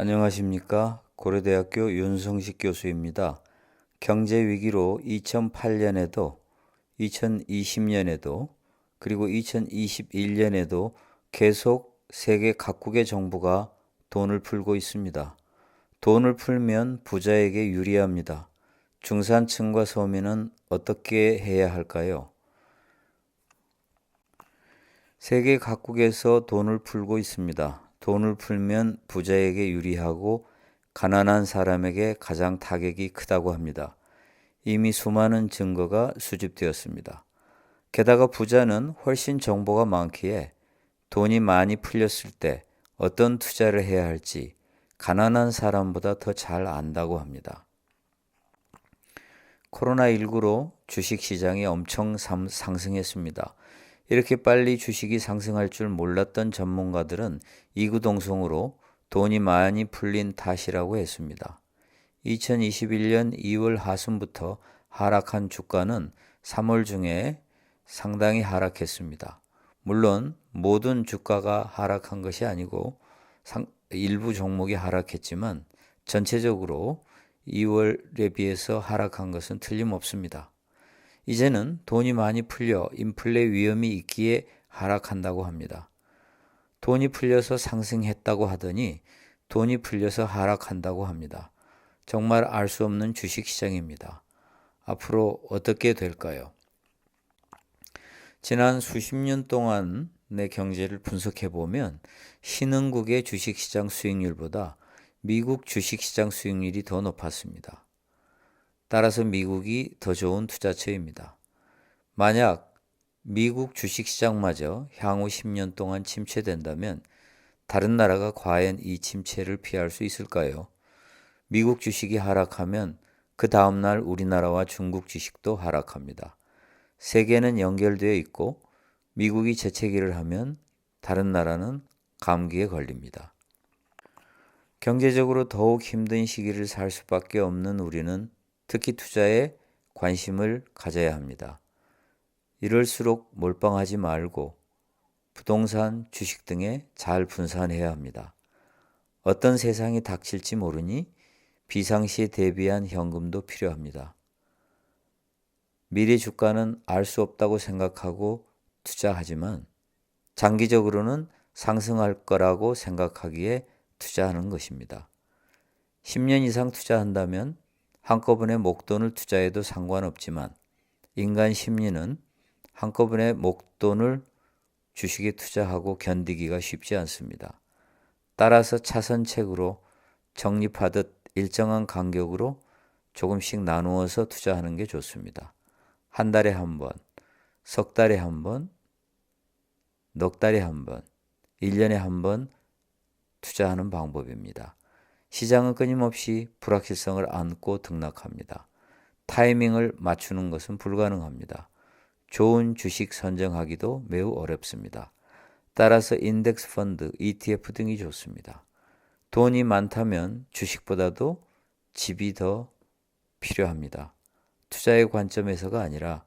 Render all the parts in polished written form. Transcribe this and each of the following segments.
안녕하십니까. 고려대학교 윤성식 교수입니다. 경제위기로 2008년에도 2020년에도 그리고 2021년에도 계속 세계 각국의 정부가 돈을 풀고 있습니다. 돈을 풀면 부자에게 유리합니다. 중산층과 서민은 어떻게 해야 할까요? 세계 각국에서 돈을 풀고 있습니다. 돈을 풀면 부자에게 유리하고 가난한 사람에게 가장 타격이 크다고 합니다. 이미 수많은 증거가 수집되었습니다. 게다가 부자는 훨씬 정보가 많기에 돈이 많이 풀렸을 때 어떤 투자를 해야 할지 가난한 사람보다 더 잘 안다고 합니다. 코로나19로 주식시장이 엄청 상승했습니다. 이렇게 빨리 주식이 상승할 줄 몰랐던 전문가들은 이구동성으로 돈이 많이 풀린 탓이라고 했습니다. 2021년 2월 하순부터 하락한 주가는 3월 중에 상당히 하락했습니다. 물론 모든 주가가 하락한 것이 아니고 일부 종목이 하락했지만 전체적으로 2월에 비해서 하락한 것은 틀림없습니다. 이제는 돈이 많이 풀려 인플레 위험이 있기에 하락한다고 합니다. 돈이 풀려서 상승했다고 하더니 돈이 풀려서 하락한다고 합니다. 정말 알 수 없는 주식시장입니다. 앞으로 어떻게 될까요? 지난 수십 년 동안의 경제를 분석해 보면 신흥국의 주식시장 수익률보다 미국 주식시장 수익률이 더 높았습니다. 따라서 미국이 더 좋은 투자처입니다. 만약 미국 주식시장마저 향후 10년 동안 침체된다면 다른 나라가 과연 이 침체를 피할 수 있을까요? 미국 주식이 하락하면 그 다음날 우리나라와 중국 주식도 하락합니다. 세계는 연결되어 있고 미국이 재채기를 하면 다른 나라는 감기에 걸립니다. 경제적으로 더욱 힘든 시기를 살 수밖에 없는 우리는 특히 투자에 관심을 가져야 합니다. 이럴수록 몰빵하지 말고 부동산, 주식 등에 잘 분산해야 합니다. 어떤 세상이 닥칠지 모르니 비상시에 대비한 현금도 필요합니다. 미래 주가는 알 수 없다고 생각하고 투자하지만 장기적으로는 상승할 거라고 생각하기에 투자하는 것입니다. 10년 이상 투자한다면 한꺼번에 목돈을 투자해도 상관없지만 인간 심리는 한꺼번에 목돈을 주식에 투자하고 견디기가 쉽지 않습니다. 따라서 차선책으로 적립하듯 일정한 간격으로 조금씩 나누어서 투자하는 게 좋습니다. 한 달에 한 번, 석 달에 한 번, 넉 달에 한 번, 1년에 한 번 투자하는 방법입니다. 시장은 끊임없이 불확실성을 안고 등락합니다. 타이밍을 맞추는 것은 불가능합니다. 좋은 주식 선정하기도 매우 어렵습니다. 따라서 인덱스 펀드, ETF 등이 좋습니다. 돈이 많다면 주식보다도 집이 더 필요합니다. 투자의 관점에서가 아니라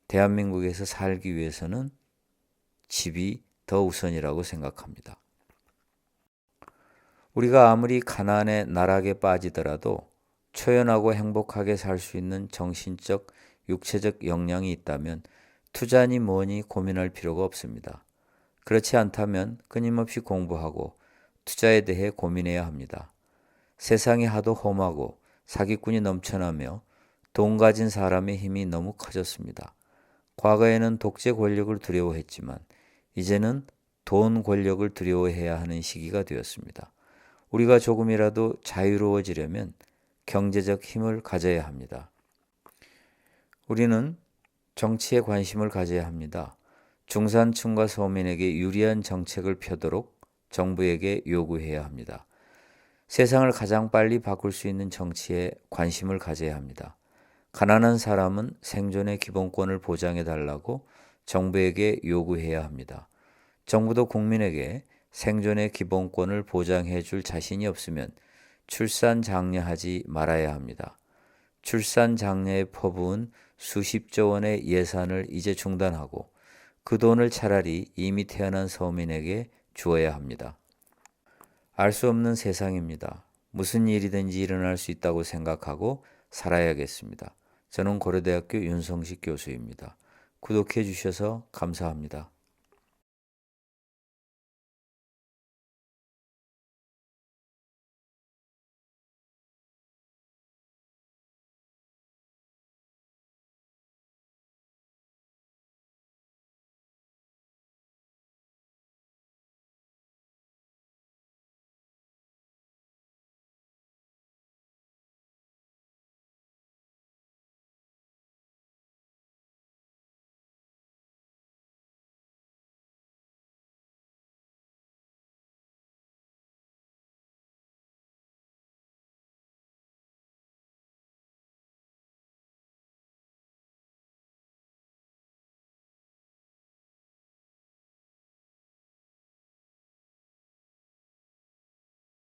대한민국에서 살기 위해서는 집이 더 우선이라고 생각합니다. 우리가 아무리 가난에 나락에 빠지더라도 초연하고 행복하게 살 수 있는 정신적, 육체적 역량이 있다면 투자니 뭐니 고민할 필요가 없습니다. 그렇지 않다면 끊임없이 공부하고 투자에 대해 고민해야 합니다. 세상이 하도 험하고 사기꾼이 넘쳐나며 돈 가진 사람의 힘이 너무 커졌습니다. 과거에는 독재 권력을 두려워했지만 이제는 돈 권력을 두려워해야 하는 시기가 되었습니다. 우리가 조금이라도 자유로워지려면 경제적 힘을 가져야 합니다. 우리는 정치에 관심을 가져야 합니다. 중산층과 서민에게 유리한 정책을 펴도록 정부에게 요구해야 합니다. 세상을 가장 빨리 바꿀 수 있는 정치에 관심을 가져야 합니다. 가난한 사람은 생존의 기본권을 보장해 달라고 정부에게 요구해야 합니다. 정부도 국민에게 생존의 기본권을 보장해 줄 자신이 없으면 출산 장려하지 말아야 합니다. 출산 장려에 퍼부은 수십조 원의 예산을 이제 중단하고 그 돈을 차라리 이미 태어난 서민에게 주어야 합니다. 알 수 없는 세상입니다. 무슨 일이든지 일어날 수 있다고 생각하고 살아야겠습니다. 저는 고려대학교 윤성식 교수입니다. 구독해 주셔서 감사합니다.